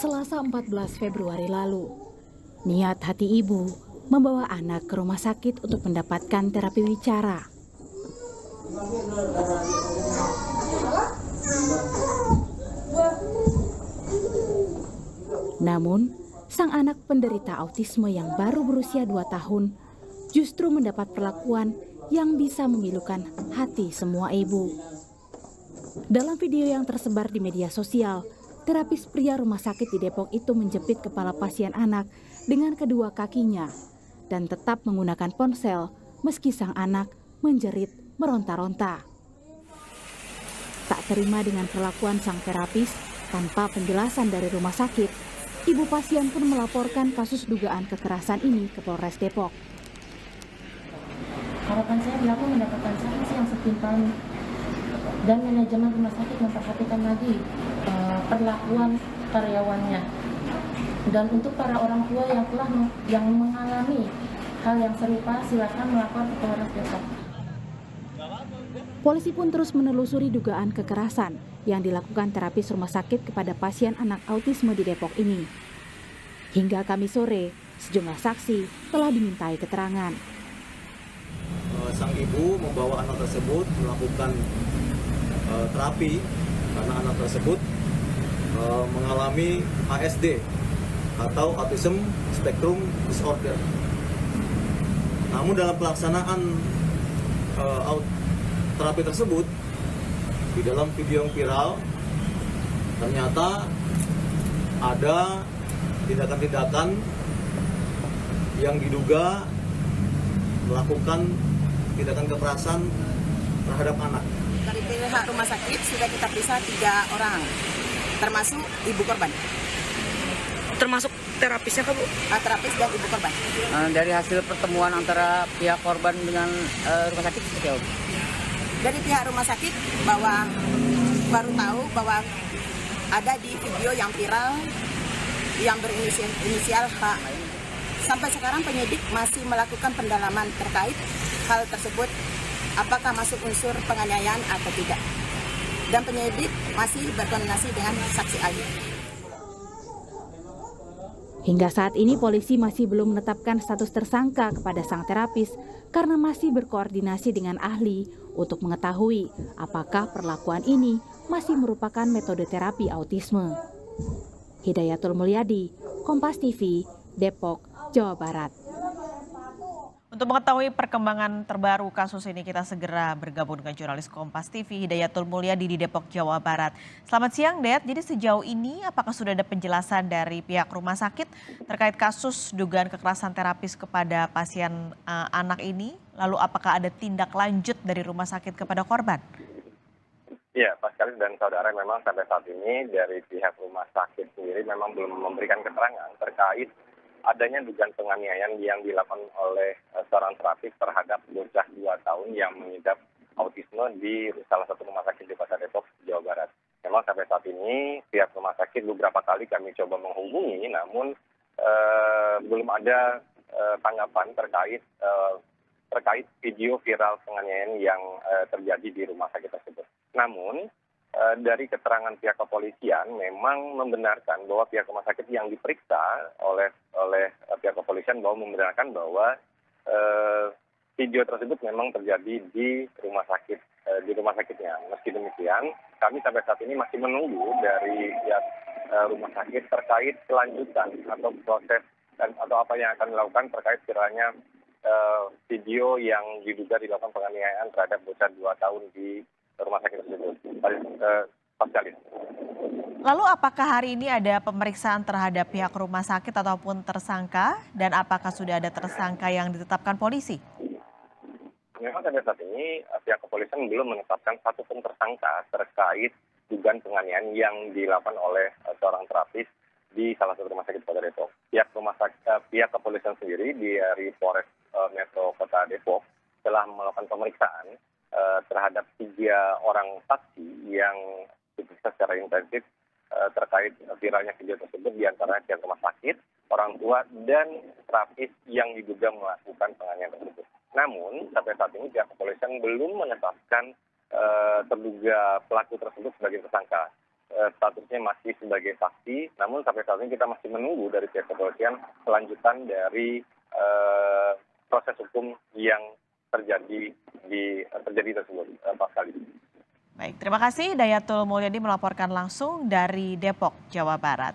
Selasa 14 Februari lalu. Niat hati ibu membawa anak ke rumah sakit untuk mendapatkan terapi wicara. Namun, sang anak penderita autisme yang baru berusia 2 tahun justru mendapat perlakuan yang bisa memilukan hati semua ibu. Dalam video yang tersebar di media sosial, terapis pria rumah sakit di Depok itu menjepit kepala pasien anak dengan kedua kakinya dan tetap menggunakan ponsel meski sang anak menjerit meronta-ronta. Tak terima dengan perlakuan sang terapis tanpa penjelasan dari rumah sakit, ibu pasien pun melaporkan kasus dugaan kekerasan ini ke Polres Depok. Harapan saya pelaku mendapatkan sanksi yang setimpal dan manajemen rumah sakit memperhatikan lagi perlakuan karyawannya. Dan untuk para orang tua yang mengalami hal yang serupa, silakan melapor ke Polres Depok. Polisi pun terus menelusuri dugaan kekerasan yang dilakukan terapis rumah sakit kepada pasien anak autisme di Depok ini. Hingga Kamis sore, sejumlah saksi telah dimintai keterangan. Sang ibu membawa anak tersebut melakukan terapi karena anak tersebut mengalami ASD atau Autism Spectrum Disorder. Namun dalam pelaksanaan terapi tersebut, di dalam video yang viral ternyata ada tindakan-tindakan yang diduga melakukan tindakan kekerasan terhadap anak. Dari pihak rumah sakit sudah kita periksa 3 orang, termasuk ibu korban. Termasuk terapisnya Kak, Bu? Terapis dan ibu korban. Dari hasil pertemuan antara pihak korban dengan rumah sakit seperti apa? Dari pihak rumah sakit bahwa baru tahu bahwa ada di video yang viral yang berinisial H. Sampai sekarang penyidik masih melakukan pendalaman terkait hal tersebut, apakah masuk unsur penganiayaan atau tidak. Dan penyidik masih berkoordinasi dengan saksi ahli. Hingga saat ini polisi masih belum menetapkan status tersangka kepada sang terapis karena masih berkoordinasi dengan ahli untuk mengetahui apakah perlakuan ini masih merupakan metode terapi autisme. Hidayatul Mulyadi, Kompas TV, Depok, Jawa Barat. Untuk mengetahui perkembangan terbaru kasus ini, kita segera bergabung dengan jurnalis Kompas TV Hidayatul Mulyadi di Depok, Jawa Barat. Selamat siang, Det. Jadi sejauh ini apakah sudah ada penjelasan dari pihak rumah sakit terkait kasus dugaan kekerasan terapis kepada pasien anak ini? Lalu apakah ada tindak lanjut dari rumah sakit kepada korban? Ya, Pak Sekali dan saudara, memang sampai saat ini dari pihak rumah sakit sendiri memang belum memberikan keterangan terkait adanya dugaan penganiayaan yang dilakukan oleh seorang terapis terhadap bocah 2 tahun yang mengidap autisme di salah satu rumah sakit di Kota Depok, Jawa Barat. Memang sampai saat ini pihak rumah sakit beberapa kali kami coba menghubungi, namun belum ada tanggapan terkait video viral penganiayaan yang terjadi di rumah sakit tersebut. Namun dari keterangan pihak kepolisian memang membenarkan bahwa pihak rumah sakit yang diperiksa oleh pihak kepolisian membenarkan bahwa video tersebut memang terjadi di rumah sakitnya. Meski demikian, kami sampai saat ini masih menunggu dari pihak rumah sakit terkait kelanjutan atau proses atau apa yang akan dilakukan terkait viralnya video yang diduga dilakukan penganiayaan terhadap bocah 2 tahun di rumah sakit tersebut. Pak Sekali. Lalu apakah hari ini ada pemeriksaan terhadap pihak rumah sakit ataupun tersangka? Dan apakah sudah ada tersangka yang ditetapkan polisi? Memang sampai saat ini pihak kepolisian belum menetapkan satupun tersangka terkait dugaan penganiayaan yang dilakukan oleh seorang terapis di salah satu rumah sakit Kota Depok. Pihak kepolisian sendiri dari Polres Metro Kota Depok telah melakukan pemeriksaan terhadap 3 orang saksi yang diperiksa secara intensif terkait viralnya video tersebut, di antara pihak rumah sakit, orang tua, dan terapis yang diduga melakukan penganiayaan tersebut. Namun, sampai saat ini pihak kepolisian belum menetapkan terduga pelaku tersebut sebagai tersangka. statusnya masih sebagai saksi, namun sampai saat ini kita masih menunggu dari pihak kepolisian kelanjutan dari proses hukum yang terjadi tersebut, Pak Kali. Baik, terima kasih Dayatul Mulyadi melaporkan langsung dari Depok, Jawa Barat.